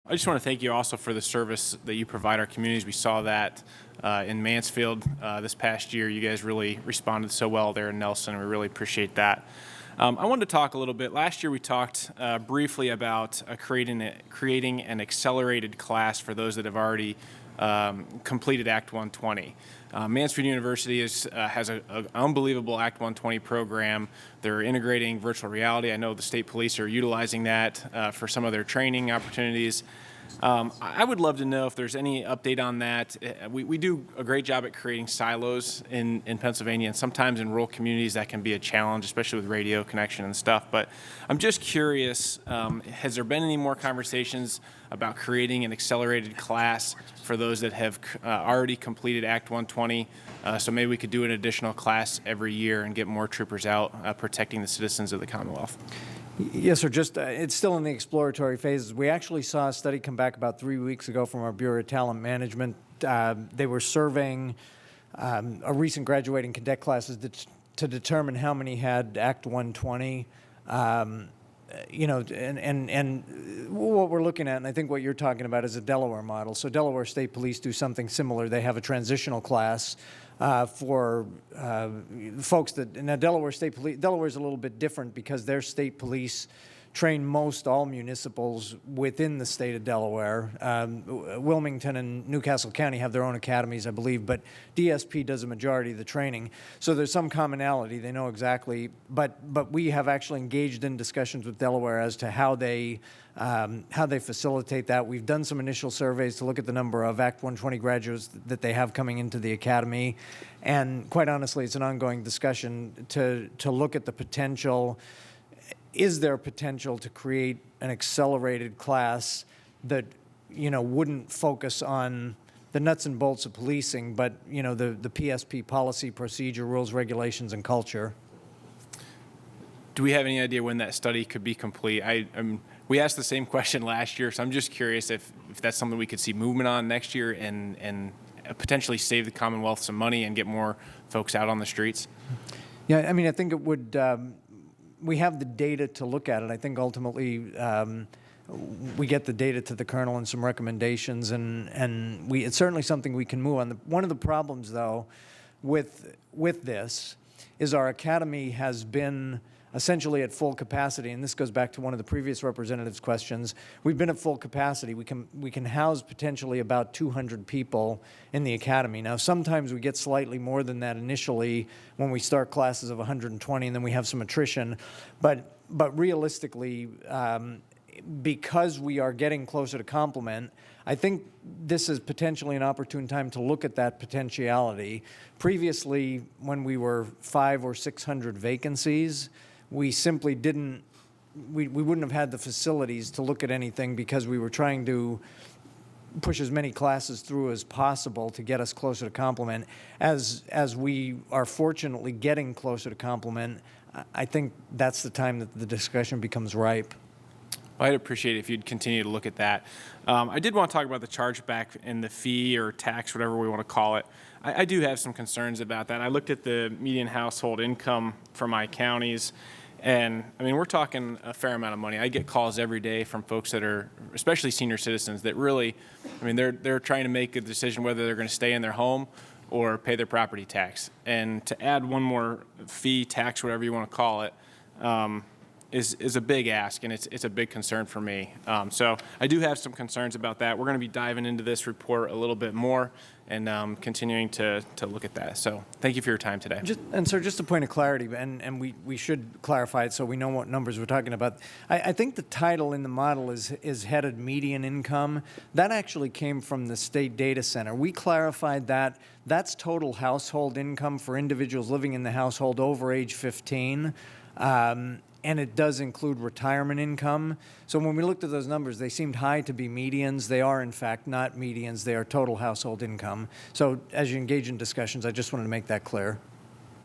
I just want to thank you also for the service that you provide our communities. We saw that in Mansfield this past year. You guys really responded so well there in Nelson, and we really appreciate that. I wanted to talk a little bit. Last year we talked briefly about creating an accelerated class for those that have already completed Act 120. Mansfield University has an unbelievable Act 120 program. They're integrating virtual reality. I know the state police are utilizing that for some of their training opportunities. I would love to know if there's any update on that. We do a great job at creating silos in Pennsylvania, and sometimes in rural communities that can be a challenge, especially with radio connection and stuff. But I'm just curious, has there been any more conversations about creating an accelerated class for those that have already completed Act 120? So maybe we could do an additional class every year and get more troopers out protecting the citizens of the Commonwealth. Yes, sir. Just it's still in the exploratory phases. We actually saw a study come back about 3 weeks ago from our Bureau of Talent Management. They were surveying a recent graduating cadet classes to determine how many had Act 120. You know, and what we're looking at, and I think what you're talking about, is a Delaware model. So Delaware State Police do something similar. They have a transitional class for folks that, now Delaware State Police, Delaware's a little bit different because their state police train most all municipals within the state of Delaware. Wilmington and Newcastle County have their own academies, I believe, but DSP does a majority of the training. So there's some commonality. They know exactly, but we have actually engaged in discussions with Delaware as to how they facilitate that. We've done some initial surveys to look at the number of Act 120 graduates that they have coming into the academy, and quite honestly, it's an ongoing discussion to look at the potential. Is there potential to create an accelerated class that, you know, wouldn't focus on the nuts and bolts of policing, but, you know, the PSP policy, procedure, rules, regulations, and culture? Do we have any idea when that study could be complete? We asked the same question last year, so I'm just curious if that's something we could see movement on next year and potentially save the Commonwealth some money and get more folks out on the streets. Yeah, I mean, I think it would. We have the data to look at it. I think ultimately we get the data to the colonel and some recommendations, and it's certainly something we can move on. One of the problems, though, with this is our academy has been essentially at full capacity, and this goes back to one of the previous representatives' questions. We've been at full capacity. We can house potentially about 200 people in the academy. Now, sometimes we get slightly more than that initially when we start classes of 120, and then we have some attrition. But realistically, because we are getting closer to complement, I think this is potentially an opportune time to look at that potentiality. Previously, when we were 500 or 600 vacancies, we simply didn't, we wouldn't have had the facilities to look at anything because we were trying to push as many classes through as possible to get us closer to complement. As we are fortunately getting closer to complement, I think that's the time that the discussion becomes ripe. I'd appreciate it if you'd continue to look at that. I did want to talk about the chargeback and the fee or tax, whatever we want to call it. I do have some concerns about that. I looked at the median household income for my counties, and I mean, we're talking a fair amount of money. I get calls every day from folks that are, especially senior citizens, that really, I mean, they're trying to make a decision whether they're going to stay in their home or pay their property tax. And to add one more fee, tax, whatever you want to call it, is a big ask, and it's a big concern for me. So I do have some concerns about that. We're going to be diving into this report a little bit more and continuing to look at that. So thank you for your time today. Sir, just a point of clarity, and we should clarify it so we know what numbers we're talking about. I think the title in the model is headed median income. That actually came from the state data center. We clarified that that's total household income for individuals living in the household over age 15. And it does include retirement income. So when we looked at those numbers, they seemed high to be medians. They are, in fact, not medians. They are total household income. So as you engage in discussions, I just wanted to make that clear.